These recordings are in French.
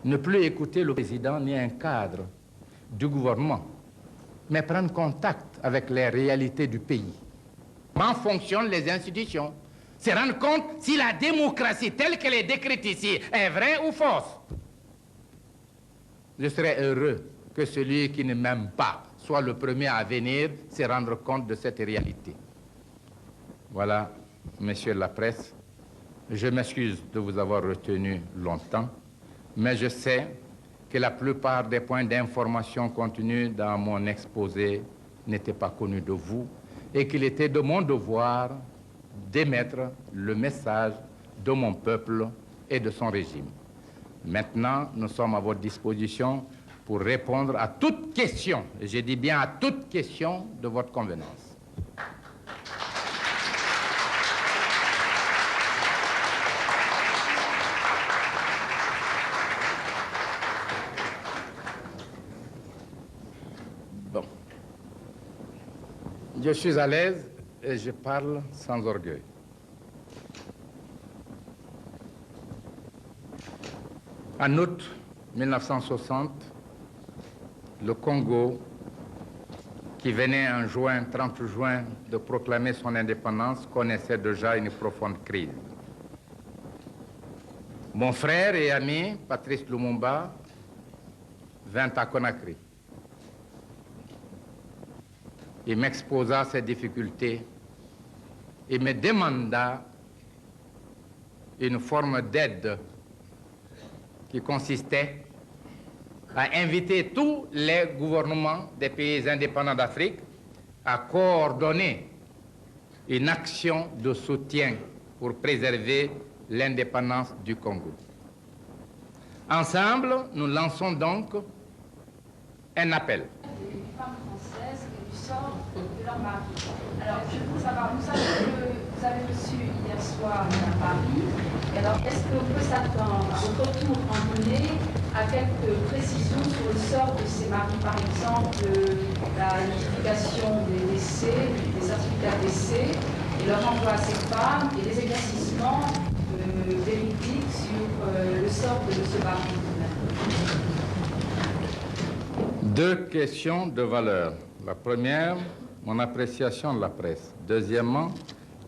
Ne plus écouter le président ni un cadre du gouvernement, mais prendre contact avec les réalités du pays. Comment fonctionnent les institutions? Se rendre compte si la démocratie telle qu'elle est décrite ici est vraie ou fausse. Je serais heureux que celui qui ne m'aime pas soit le premier à venir se rendre compte de cette réalité. Voilà, messieurs de la presse, je m'excuse de vous avoir retenu longtemps, mais je sais que la plupart des points d'information contenus dans mon exposé n'étaient pas connus de vous et qu'il était de mon devoir d'émettre le message de mon peuple et de son régime. Maintenant, nous sommes à votre disposition pour répondre à toute question, et je dis bien à toute question de votre convenance. Bon. Je suis à l'aise et je parle sans orgueil. En août 1960, le Congo, qui venait en juin, 30 juin, de proclamer son indépendance, connaissait déjà une profonde crise. Mon frère et ami, Patrice Lumumba, vint à Conakry. Il m'exposa ses difficultés et me demanda une forme d'aide qui consistait à inviter tous les gouvernements des pays indépendants d'Afrique à coordonner une action de soutien pour préserver l'indépendance du Congo. Ensemble, nous lançons donc un appel. Des femmes françaises et du sort de leur mari. Alors, je veux savoir, nous savons que vous avez reçu hier soir à Paris. Et alors, est-ce qu'on peut s'attendre à votre retour en Guinée à quelques précisions sur le sort de ces maris, par exemple, la notification des décès, des certificats de décès, et leur envoi à ces femmes, et des éclaircissements véridiques sur le sort de ce mari? Deux questions de valeur. La première, mon appréciation de la presse. Deuxièmement,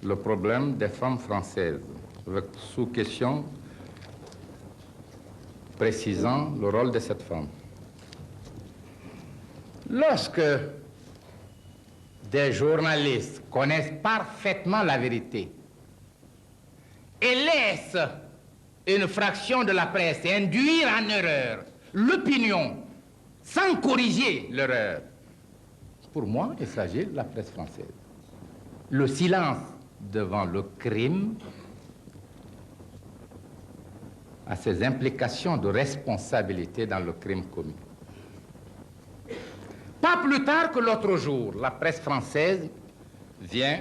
le problème des femmes françaises, avec sous-question précisant le rôle de cette femme. Lorsque des journalistes connaissent parfaitement la vérité et laissent une fraction de la presse induire en erreur l'opinion sans corriger l'erreur, pour moi, il s'agit de la presse française. Le silence devant le crime a ses implications de responsabilité dans le crime commis. Pas plus tard que l'autre jour, la presse française vient,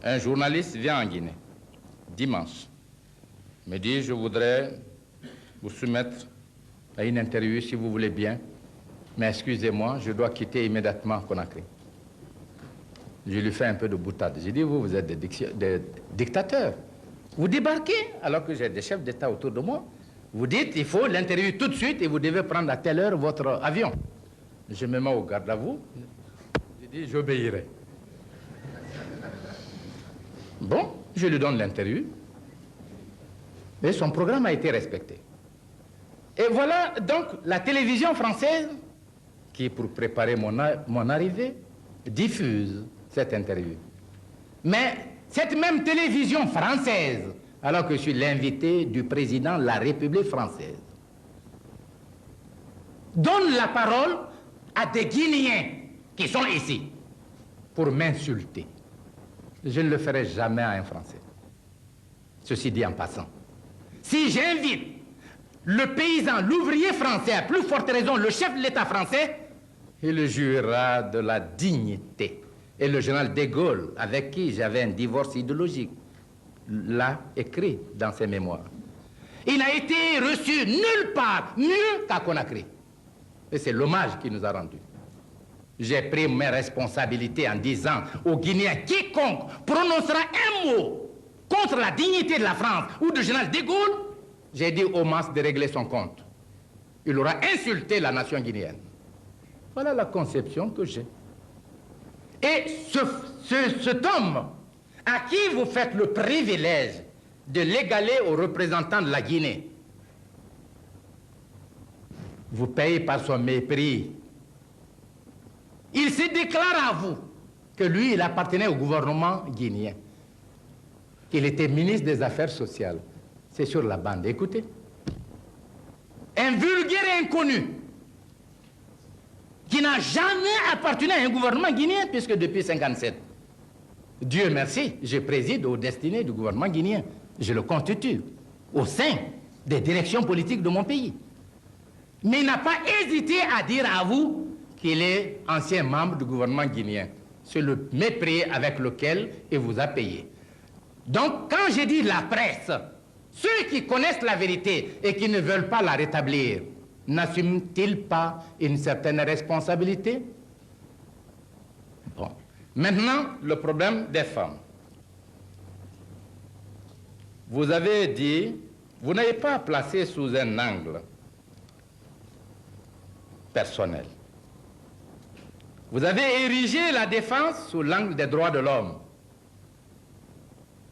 un journaliste vient en Guinée, dimanche, me dit, je voudrais vous soumettre à une interview si vous voulez bien, mais excusez-moi, je dois quitter immédiatement Conakry. Je lui fais un peu de boutade. J'ai dit, vous êtes des dictateurs. Vous débarquez alors que j'ai des chefs d'État autour de moi. Vous dites, il faut l'interview tout de suite et vous devez prendre à telle heure votre avion. Je me mets au garde à vous. J'ai dit, j'obéirai. Bon, je lui donne l'interview. Et son programme a été respecté. Et voilà donc la télévision française qui, pour préparer mon arrivée, diffuse cette interview. Mais cette même télévision française, alors que je suis l'invité du président de la République française, donne la parole à des Guinéens qui sont ici pour m'insulter. Je ne le ferai jamais à un Français. Ceci dit en passant. Si j'invite le paysan, l'ouvrier français, à plus forte raison le chef de l'État français, il jouira de la dignité. Et le général de Gaulle, avec qui j'avais un divorce idéologique, l'a écrit dans ses mémoires. Il n'a été reçu nulle part mieux qu'à Conakry. Et c'est l'hommage qu'il nous a rendu. J'ai pris mes responsabilités en disant aux Guinéens, quiconque prononcera un mot contre la dignité de la France ou du général de Gaulle, j'ai dit au MAS de régler son compte. il aura insulté la nation guinéenne. Voilà la conception que j'ai. Et cet homme à qui vous faites le privilège de l'égaler aux représentants de la Guinée, vous payez par son mépris. Il se déclare à vous que lui, il appartenait au gouvernement guinéen, qu'il était ministre des Affaires sociales. C'est sur la bande, écoutez. Un vulgaire inconnu qui n'a jamais appartenu à un gouvernement guinéen, puisque depuis 1957, Dieu merci, je préside aux destinées du gouvernement guinéen. Je le constitue au sein des directions politiques de mon pays. Mais il n'a pas hésité à dire à vous qu'il est ancien membre du gouvernement guinéen. C'est le mépris avec lequel il vous a payé. Donc, quand j'ai dit la presse, ceux qui connaissent la vérité et qui ne veulent pas la rétablir, n'assument-ils pas une certaine responsabilité? Bon. Maintenant, le problème des femmes. Vous avez dit, vous n'avez pas placé sous un angle personnel. Vous avez érigé la défense sous l'angle des droits de l'homme.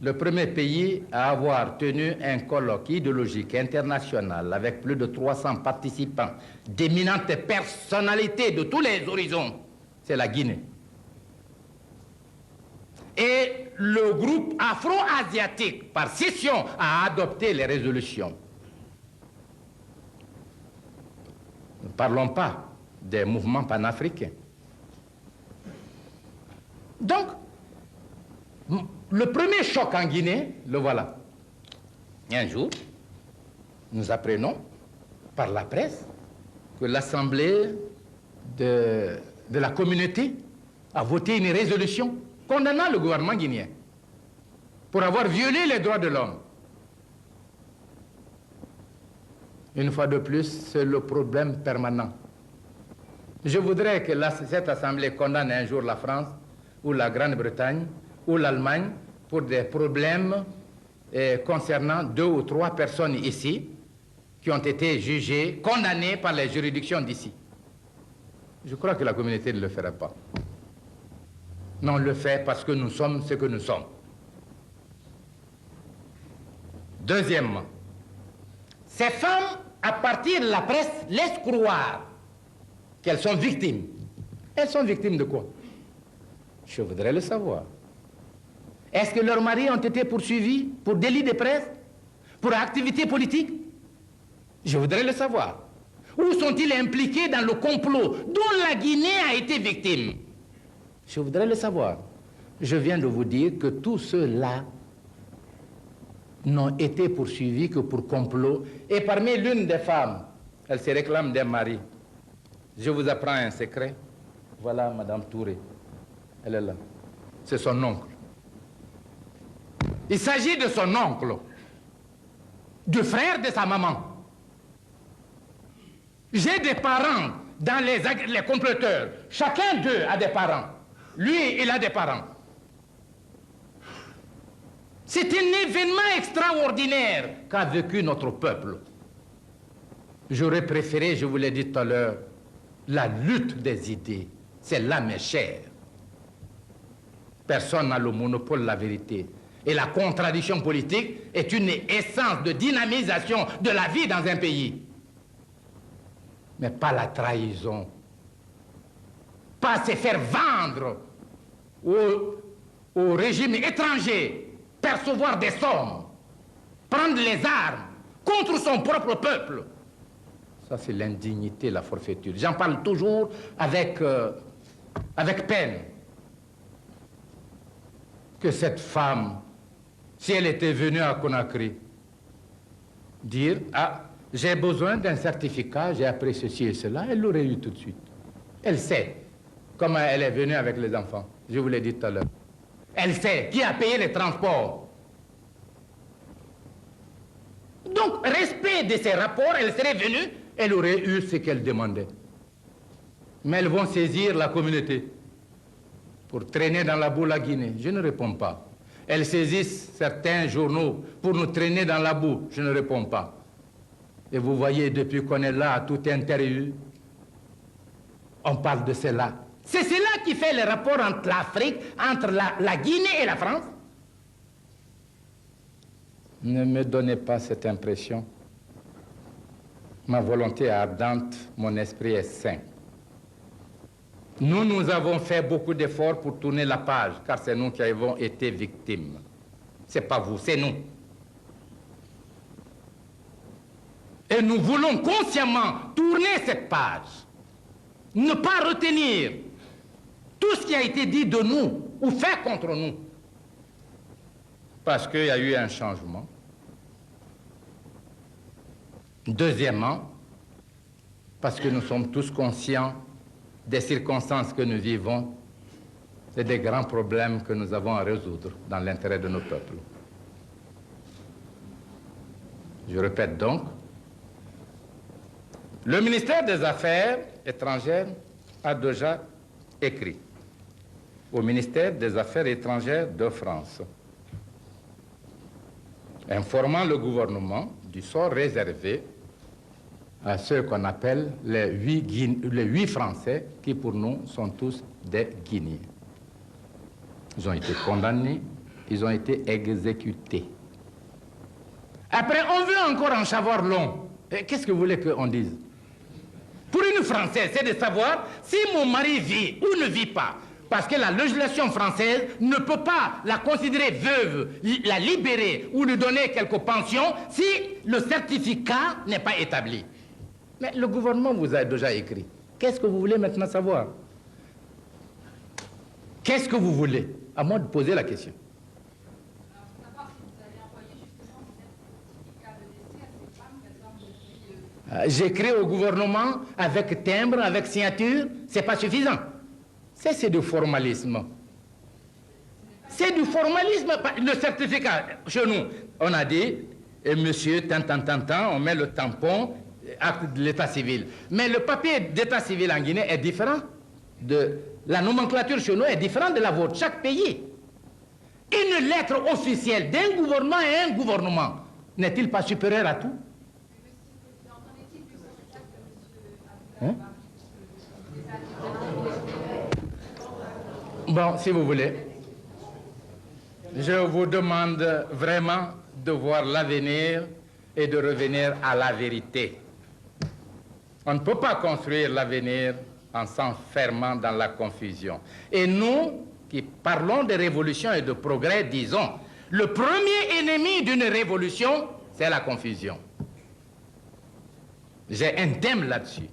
Le premier pays à avoir tenu un colloque idéologique international avec plus de 300 participants, d'éminentes personnalités de tous les horizons, c'est la Guinée. Et le groupe afro-asiatique, par scission, a adopté les résolutions. Ne parlons pas des mouvements panafricains. Donc, le premier choc en Guinée, le voilà. Un jour, nous apprenons par la presse que l'Assemblée de la communauté a voté une résolution condamnant le gouvernement guinéen pour avoir violé les droits de l'homme. Une fois de plus, c'est le problème permanent. Je voudrais que cette Assemblée condamne un jour la France ou la Grande-Bretagne ou l'Allemagne pour des problèmes concernant 2 ou 3 personnes ici qui ont été jugées, condamnées par les juridictions d'ici. Je crois que la communauté ne le fera pas. Mais on le fait parce que nous sommes ce que nous sommes. Deuxièmement, ces femmes, à partir de la presse, laissent croire qu'elles sont victimes. Elles sont victimes de quoi? Je voudrais le savoir. Est-ce que leurs maris ont été poursuivis pour délit de presse, pour activité politique? Je voudrais le savoir. Où sont-ils impliqués dans le complot dont la Guinée a été victime? Je voudrais le savoir. Je viens de vous dire que tous ceux-là n'ont été poursuivis que pour complot. Et parmi l'une des femmes, elle se réclame d'un mari. Je vous apprends un secret. Voilà Madame Touré. Elle est là. C'est son oncle. Il s'agit de son oncle, du frère de sa maman. J'ai des parents dans les comploteurs. Chacun d'eux a des parents. Lui, il a des parents. C'est un événement extraordinaire qu'a vécu notre peuple. J'aurais préféré, je vous l'ai dit tout à l'heure, la lutte des idées. C'est l'âme chère. Personne n'a le monopole de la vérité. Et la contradiction politique est une essence de dynamisation de la vie dans un pays. Mais pas la trahison. Pas se faire vendre au régime étranger, percevoir des sommes, prendre les armes contre son propre peuple. Ça, c'est l'indignité, la forfaiture. J'en parle toujours avec peine. Que cette femme, si elle était venue à Conakry, dire « Ah, j'ai besoin d'un certificat, j'ai appris ceci et cela », elle l'aurait eu tout de suite. Elle sait comment elle est venue avec les enfants. Je vous l'ai dit tout à l'heure. Elle sait qui a payé les transports. Donc, respect de ces rapports, elle serait venue, elle aurait eu ce qu'elle demandait. Mais elles vont saisir la communauté pour traîner dans la boue la Guinée. Je ne réponds pas. Elles saisissent certains journaux pour nous traîner dans la boue. Je ne réponds pas. Et vous voyez, depuis qu'on est là, à toute interview, on parle de cela. C'est cela qui fait le rapport entre l'Afrique, entre la Guinée et la France. Ne me donnez pas cette impression. Ma volonté est ardente, mon esprit est sain. Nous avons fait beaucoup d'efforts pour tourner la page, car c'est nous qui avons été victimes. Ce n'est pas vous, c'est nous. Et nous voulons consciemment tourner cette page. Ne pas retenir tout ce qui a été dit de nous ou fait contre nous. Parce qu'il y a eu un changement. Deuxièmement, parce que nous sommes tous conscients des circonstances que nous vivons et des grands problèmes que nous avons à résoudre dans l'intérêt de nos peuples. Je répète donc, le ministère des Affaires étrangères a déjà écrit au ministère des Affaires étrangères de France, informant le gouvernement du sort réservé à ceux qu'on appelle les 8 Français qui pour nous sont tous des Guinéens. Ils ont été condamnés, ils ont été exécutés. Après, on veut encore en savoir long. Qu'est-ce que vous voulez qu'on dise? Pour une Française, c'est de savoir si mon mari vit ou ne vit pas. Parce que la législation française ne peut pas la considérer veuve, la libérer ou lui donner quelques pensions si le certificat n'est pas établi. Mais le gouvernement vous a déjà écrit. Qu'est-ce que vous voulez maintenant savoir? Qu'est-ce que vous voulez? À moi de poser la question. J'écris au gouvernement avec timbre, avec signature, c'est pas suffisant. C'est du formalisme. C'est du formalisme. Le certificat, chez nous, on a dit, et monsieur, on met le tampon, acte de l'état civil. Mais le papier d'état civil en Guinée est différent. La nomenclature chez nous est différente de la vôtre, chaque pays. Une lettre officielle d'un gouvernement à un gouvernement n'est-il pas supérieur à tout? Hein? Bon, si vous voulez, je vous demande vraiment de voir l'avenir et de revenir à la vérité. On ne peut pas construire l'avenir en s'enfermant dans la confusion. Et nous, qui parlons de révolution et de progrès, disons, le premier ennemi d'une révolution, c'est la confusion. J'ai un thème là-dessus.